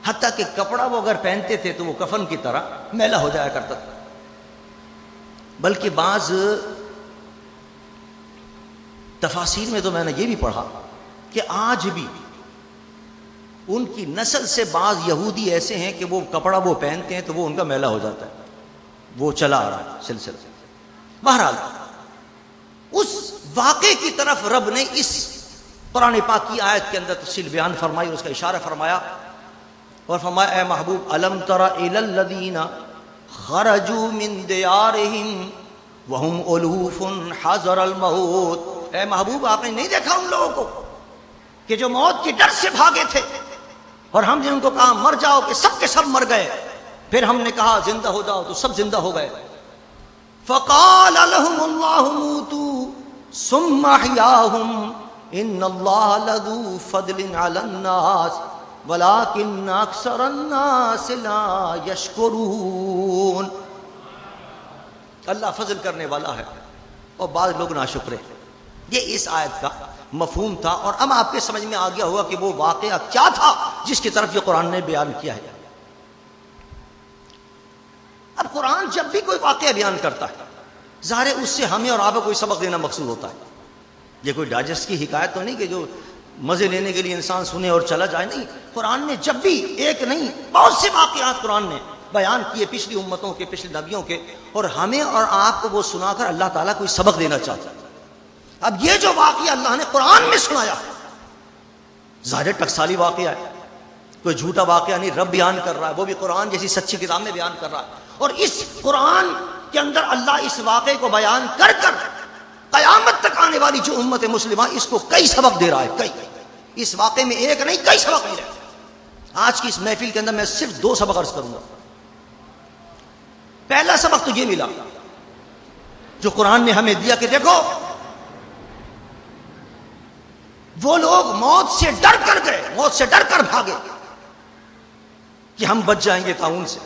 حتیٰ کہ کپڑا وہ اگر پہنتے تھے تو وہ کفن کی طرح میلا ہو جایا کرتا تھا. بلکہ بعض تفاسیر میں تو میں نے یہ بھی پڑھا کہ آج بھی ان کی نسل سے بعض یہودی ایسے ہیں کہ وہ کپڑا وہ پہنتے ہیں تو وہ ان کا میلا ہو جاتا ہے. وہ چلا آ رہا ہے سلسلہ. بہرحال اس واقعے کی طرف رب نے اس قرآن پاک کی آیت کے اندر تفصیل بیان فرمائی اور اس کا اشارہ فرمایا اور فرمایا اے محبوب الم تر الی الذین خرجوا من دیارہم وہم الوف حذر الموت. اے محبوب آپ نے نہیں دیکھا ان لوگوں کو کہ جو موت کے ڈر سے بھاگے تھے اور ہم نے ان کو کہا مر جاؤ کہ سب کے سب مر گئے. پھر ہم نے کہا زندہ ہو جاؤ تو سب زندہ ہو گئے. فقال لهم اللہ موتوا ثم احیاهم ان اللہ لذو فضل علی الناس ولکن اکثر الناس لا یشکرون. اللہ فضل کرنے والا ہے اور بعض لوگ ناشکر ہیں. یہ اس آیت کا مفہوم تھا اور اب آپ کے سمجھ میں آ گیا ہوگا کہ وہ واقعہ کیا تھا جس کی طرف یہ قرآن نے بیان کیا ہے. اب قرآن جب بھی کوئی واقعہ بیان کرتا ہے ظاہر ہے اس سے ہمیں اور آپ کو کوئی سبق دینا مقصود ہوتا ہے. یہ کوئی ڈائجسٹ کی حکایت تو نہیں کہ جو مزے لینے کے لیے انسان سنے اور چلا جائے. نہیں، قرآن نے جب بھی ایک نہیں بہت سے واقعات قرآن نے بیان کیے پچھلی امتوں کے، پچھلے نبیوں کے، اور ہمیں اور آپ کو وہ سنا کر اللہ تعالیٰ کوئی سبق دینا چاہتا ہے. اب یہ جو واقعہ اللہ نے قرآن میں سنایا ظاہر ٹکسالی واقعہ ہے، کوئی جھوٹا واقعہ نہیں. رب بیان کر رہا ہے، وہ بھی قرآن جیسی سچی کتاب میں بیان کر رہا ہے. اور اس قرآن کے اندر اللہ اس واقعے کو بیان کر کر قیامت تک آنے والی جو امت مسلمہ اس کو کئی سبق دے رہا ہے. کئی، اس واقعے میں ایک نہیں کئی سبق ملے. آج کی اس محفل کے اندر میں صرف 2 سبق عرض کروں گا. پہلا سبق تو یہ ملا جو قرآن نے ہمیں دیا کہ دیکھو وہ لوگ موت سے ڈر کر گئے، موت سے ڈر کر بھاگے کہ ہم بچ جائیں گے طاعون سے،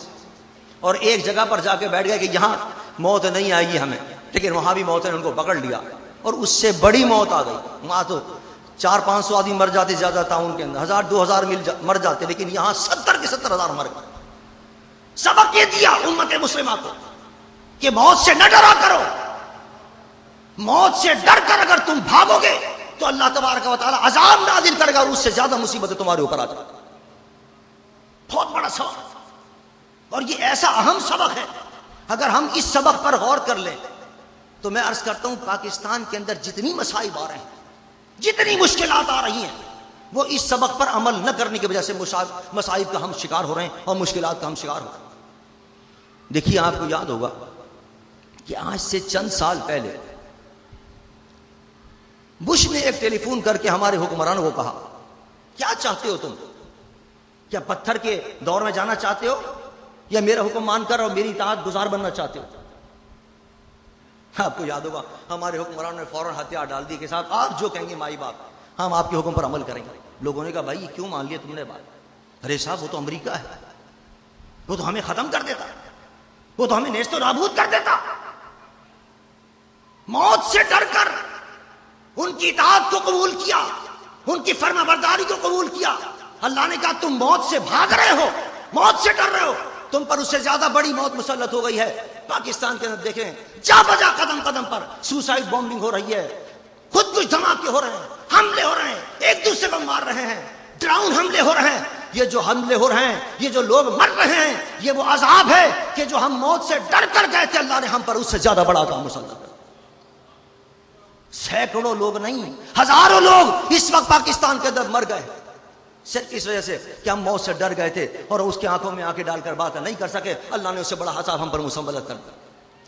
اور ایک جگہ پر جا کے بیٹھ گئے کہ یہاں موت نہیں آئے گی ہمیں، لیکن وہاں بھی موت نے ان کو پکڑ لیا اور اس سے بڑی موت آ گئی. وہاں تو 400-500 آدمی مر جاتے زیادہ طاعون کے اندر، 1000-2000 مر جاتے، لیکن یہاں 70 کے 70,000 مر گئے. سبق یہ دیا امت مسلمہ کو کہ موت سے نہ ڈرا کرو. موت سے ڈر کر اگر تم بھاگو گے تو اللہ تبارک و تعالی عذاب نازل کرے گا اور اس سے زیادہ مصیبتیں تمہارے اوپر آ جائیں. بہت بڑا سبق، اور یہ ایسا اہم سبق ہے. اگر ہم اس سبق پر غور کر لیں تو میں عرض کرتا ہوں پاکستان کے اندر جتنی مصائب آ رہے ہیں، جتنی مشکلات آ رہی ہیں، وہ اس سبق پر عمل نہ کرنے کی وجہ سے مصائب کا ہم شکار ہو رہے ہیں اور مشکلات کا ہم شکار ہو رہے ہیں. دیکھیے آپ کو یاد ہوگا کہ آج سے چند سال پہلے بش نے ایک ٹیلی فون کر کے ہمارے حکمرانوں کو کہا کیا چاہتے ہو تم؟ کیا پتھر کے دور میں جانا چاہتے ہو یا میرا حکم مان کر اور میری اطاعت گزار بننا چاہتے ہو؟ آپ کو یاد ہوگا ہمارے حکمرانوں نے فوراً ہتھیار ڈال دی کہ صاحب آپ جو کہیں گے مائی باپ ہم آپ کے حکم پر عمل کریں گے. لوگوں نے کہا بھائی کیوں مان لیا تم نے بات؟ ارے صاحب وہ تو امریکہ ہے، وہ تو ہمیں ختم کر دیتا، وہ تو ہمیں نیست و نابود کر دیتا. موت سے ڈر کر ان کی اطاعت کو قبول کیا، ان کی فرما برداری کو قبول کیا. اللہ نے کہا تم موت سے بھاگ رہے ہو، موت سے ڈر رہے ہو، تم پر اس سے زیادہ بڑی موت مسلط ہو گئی ہے. پاکستان کے اندر دیکھیں جا بجا قدم قدم پر سوسائڈ بومبنگ ہو رہی ہے، خود کچھ دھماکے ہو رہے ہیں، حملے ہو رہے ہیں، ایک دوسرے کو مار رہے ہیں، ڈراؤن حملے ہو رہے ہیں. یہ جو حملے ہو رہے ہیں، یہ جو لوگ مر رہے ہیں، یہ وہ عذاب ہے کہ جو ہم موت سے ڈر کر گئے تھے اللہ نے ہم پر اس سے زیادہ بڑا عذاب مسلط کر. سینکڑوں لوگ نہیں، ہزاروں لوگ اس وقت پاکستان کے اندر مر گئے صرف اس وجہ سے کہ ہم موت سے ڈر گئے تھے اور اس کے آنکھوں میں آنکھیں ڈال کر بات نہیں کر سکے. اللہ نے اس سے بڑا عذاب ہم پر مسلط کر دیا.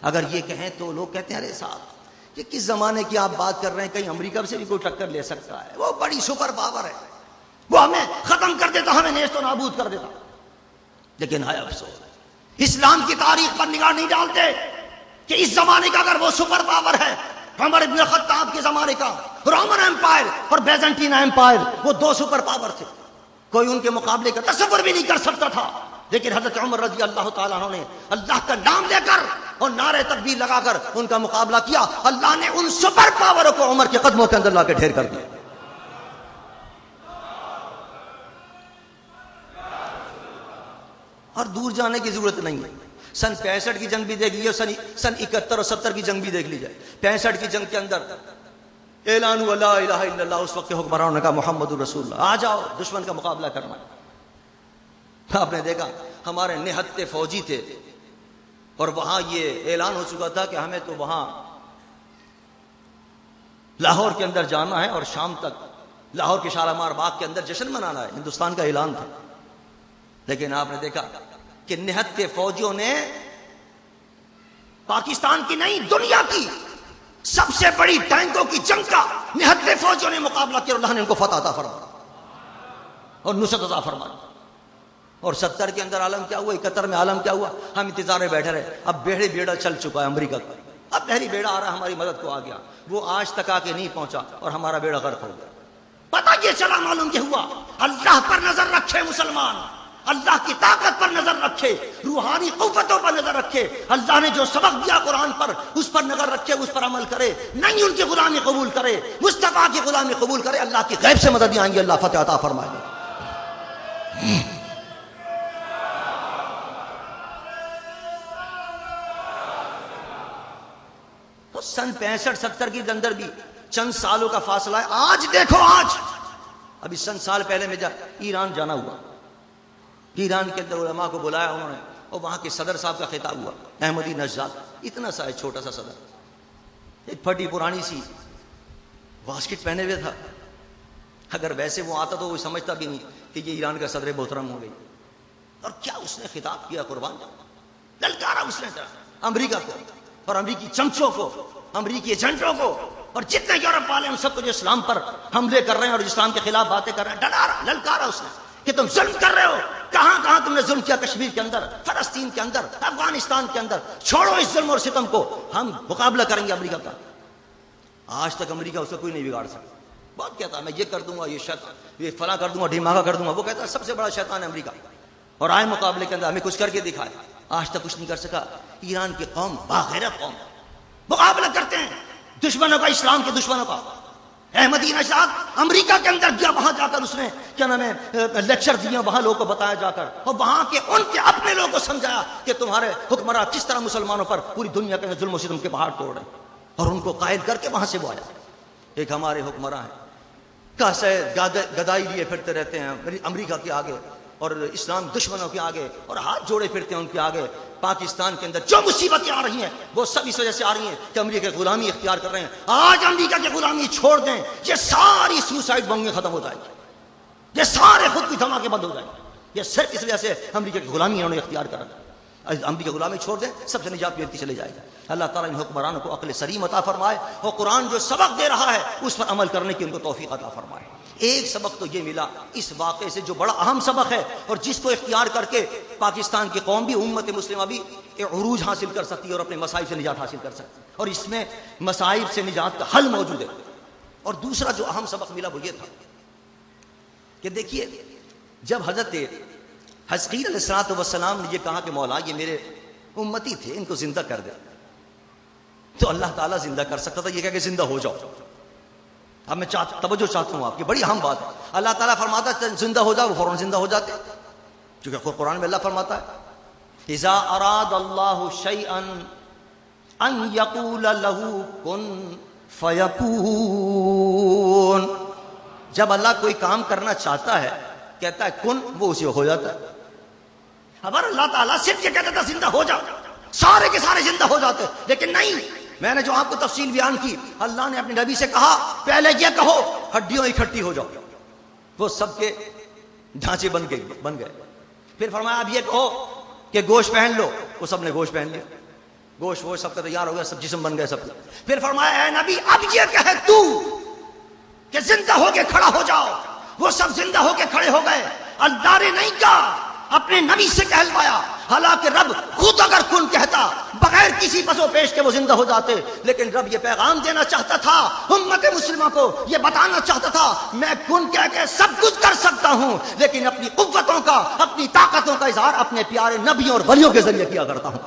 اگر یہ کہیں تو لوگ کہتے ہیں ارے صاحب یہ کس زمانے کی آپ بات کر رہے ہیں، کہیں امریکہ سے بھی کوئی ٹکر لے سکتا ہے، وہ بڑی سپر پاور ہے، وہ ہمیں ختم کر دیتا، ہمیں نیست و نابود کر دیتا. لیکن ہے افسوس اسلام کی تاریخ پر نگاہ نہیں ڈالتے کہ اس زمانے کا اگر وہ سپر پاور ہے، عمر ابن خطاب کے زمانے کا رومن ایمپائر اور بیزنٹین ایمپائر، وہ 2 سپر پاور تھے، کوئی ان کے مقابلے کا تصور بھی نہیں کر سکتا تھا. لیکن حضرت عمر رضی اللہ تعالیٰ عنہ نے اللہ کا نام لے کر اور نعرہ تکبیر لگا کر ان کا مقابلہ کیا. اللہ نے ان سپر پاوروں کو عمر کے قدموں کے اندر لا کے ڈھیر کر دیا. اور دور جانے کی ضرورت نہیں ہے. سن 65 کی جنگ بھی دیکھ لیجیے, سن 71 اور 70 کی جنگ بھی دیکھ لیجیے. 65 کی جنگ کے اندر اعلان ہوا لا الہ الا اللہ. اس وقت کے حکمرانوں نے کہا محمد رسول اللہ, آ جاؤ دشمن کا مقابلہ کرنا. آپ نے دیکھا ہمارے نہتے فوجی تھے اور وہاں یہ اعلان ہو چکا تھا کہ ہمیں تو وہاں لاہور کے اندر جانا ہے اور شام تک لاہور کے شالامار باغ کے اندر جشن منانا ہے. ہندوستان کا اعلان تھا. لیکن آپ نے دیکھا کہ نہتے فوجیوں نے پاکستان کی نہیں دنیا کی سب سے بڑی ٹینکوں کی جنگ کا نہتے فوجیوں نے مقابلہ کیا. اللہ نے ان کو فتح عطا فرمایا اور نصرت عطا فرمائی. اور 70 کے اندر عالم کیا ہوا, 71 میں عالم کیا ہوا, ہم انتظار میں بیٹھے رہے. اب بحری بیڑا چل چکا ہے امریکہ کا, اب بحری بیڑا آ رہا ہے ہماری مدد کو, آ گیا. وہ آج تک آ کے نہیں پہنچا اور ہمارا بیڑا غرق ہو گیا. پتہ یہ چلا, معلوم یہ ہوا اللہ پر نظر رکھے مسلمان, اللہ کی طاقت پر نظر رکھے, روحانی قوتوں پر نظر رکھے. اللہ نے جو سبق دیا قرآن پر اس پر نظر رکھے, اس پر عمل کرے, نہیں ان کی غلامی قبول کرے, مصطفیٰ کی غلامی قبول کرے. اللہ کی غیب سے مدد آئیں گی, اللہ فتح عطا فرمائے گا. تو سن 65-70 کے اندر بھی چند سالوں کا فاصلہ ہے. آج دیکھو, آج ابھی چند سال پہلے میں ایران جانا ہوا. ایران کے اندر علماء کو بلایا انہوں نے اور وہاں کے صدر صاحب کا خطاب ہوا, احمدی نژاد, اتنا سا ہے چھوٹا سا صدر, ایک پھٹی پرانی سی واسکٹ پہنے ہوئے تھا. اگر ویسے وہ آتا تو وہ سمجھتا بھی نہیں کہ یہ ایران کا صدر محترم ہو گئی. اور کیا اس نے خطاب کیا, قربان للکارا اس نے امریکہ کو اور امریکی چمچوں کو, امریکی ایجنٹوں کو اور جتنے یورپ والے ہیں ان سب کو جو اسلام پر حملے کر رہے ہیں اور اسلام کے خلاف باتیں کر رہے ہیں, ڈرا للکارا اس نے کہ تم ظلم کر رہے ہو. کہاں کہاں تم نے ظلم کیا, کشمیر کے اندر, فلسطین کے اندر, افغانستان کے اندر. چھوڑو اس ظلم اور ستم کو, ہم مقابلہ کریں گے امریکہ کا. آج تک امریکہ اسے کوئی نہیں بگاڑ سکتا. بہت کہتا ہے میں یہ کر دوں گا, یہ شیطان, یہ فلاں کر دوں گا, ڈھیماغا کر دوں گا. وہ کہتا ہے سب سے بڑا شیطان ہے امریکہ, اور آئے مقابلے کے اندر ہمیں کچھ کر کے دکھائے. آج تک کچھ نہیں کر سکا. ایران کی قوم باغیرت قوم, مقابلہ کرتے ہیں دشمنوں کا, اسلام کے دشمنوں کا. احمدی نژاد امریکہ کے اندر گیا, وہاں جا کر اس نے کیا نام ہے لیکچر دیے, وہاں لوگوں کو بتایا جا کر, اور وہاں کے ان کے اپنے لوگوں کو سمجھایا کہ تمہارے حکمراں کس طرح مسلمانوں پر پوری دنیا کے ظلم و ستم کے پہاڑ توڑ رہے ہیں, اور ان کو قائل کر کے وہاں سے وہ آیا. ایک ہمارے حکمراں ہیں کیسے گدائی لیے پھرتے رہتے ہیں امریکہ کے آگے اور اسلام دشمنوں کے آگے, اور ہاتھ جوڑے پھرتے ہیں ان کے آگے. پاکستان کے اندر جو مصیبتیں آ رہی ہیں وہ سب اس وجہ سے آ رہی ہیں کہ امریکہ کی غلامی اختیار کر رہے ہیں. آج امریکہ کی غلامی چھوڑ دیں, یہ ساری سوسائڈ بمبنگ ختم ہو جائے گی, یہ سارے خود کی دھماکے بند ہو جائیں گے. یہ صرف اس وجہ سے امریکہ کی غلامی انہوں نے اختیار کر رکھا. امریکہ غلامی چھوڑ دیں, سب سے نجات ملتی چلے جائے گی. اللہ تعالیٰ ان حکمرانوں کو عقل سلیم عطا فرمائے اور قرآن جو سبق دے رہا ہے اس پر عمل کرنے کی ان کو توفیق عطا فرمائے. ایک سبق تو یہ ملا اس واقعے سے جو بڑا اہم سبق ہے, اور جس کو اختیار کر کے پاکستان کی قوم بھی, امت مسلمہ بھی عروج حاصل کر سکتی ہے اور اپنے مصائب سے نجات حاصل کر سکتی ہے, اور اس میں مصائب سے نجات کا حل موجود ہے. اور دوسرا جو اہم سبق ملا وہ یہ تھا کہ دیکھیے جب حضرت حزقیل علیہ السلام نے یہ کہا کہ مولا یہ میرے امتی تھے, ان کو زندہ کر دے, تو اللہ تعالیٰ زندہ کر سکتا تھا, یہ کہہ کہ زندہ ہو جاؤ. اب میں توجہ چاہتا ہوں آپ کی, بڑی اہم بات ہے. اللہ تعالیٰ فرماتا ہے زندہ ہو جاؤ, وہ فوراً زندہ ہو جاتے, کیونکہ قرآن میں اللہ فرماتا ہے اذا اراد اللہ شیئا ان یقول له کن فیکون. جب اللہ کوئی کام کرنا چاہتا ہے کہتا ہے کن, وہ اسے ہو جاتا ہے. اگر اللہ تعالیٰ صرف یہ کہتا تھا زندہ ہو جاؤ, سارے کے سارے زندہ ہو جاتے, لیکن نہیں. میں نے جو آپ کو تفصیل بیان کی, اللہ نے اپنے نبی سے کہا پہلے یہ کہو ہڈیوں اکٹھی ہو جاؤ, وہ سب کے ڈھانچے بن گئے. پھر فرمایا اب یہ کہو کہ گوشت پہن لو, وہ سب نے گوشت پہن لیا, گوشت وہ سب کا تیار ہو گیا, سب جسم بن گئے سب. پھر فرمایا اے نبی اب یہ کہے تو کہ زندہ ہو کے کھڑا ہو جاؤ, وہ سب زندہ ہو کے کھڑے ہو گئے. اللہ نے نہیں کہا, اپنے نبی سے کہلوایا. حالانکہ رب خود اگر کن کہتا بغیر کسی پس و پیش کے وہ زندہ ہو جاتے, لیکن رب یہ پیغام دینا چاہتا تھا امت مسلمہ کو, یہ بتانا چاہتا تھا میں کن کہہ کے سب کچھ کر سکتا ہوں, لیکن اپنی قوتوں کا, اپنی طاقتوں کا اظہار اپنے پیارے نبیوں اور ولیوں کے ذریعے کیا کرتا ہوں.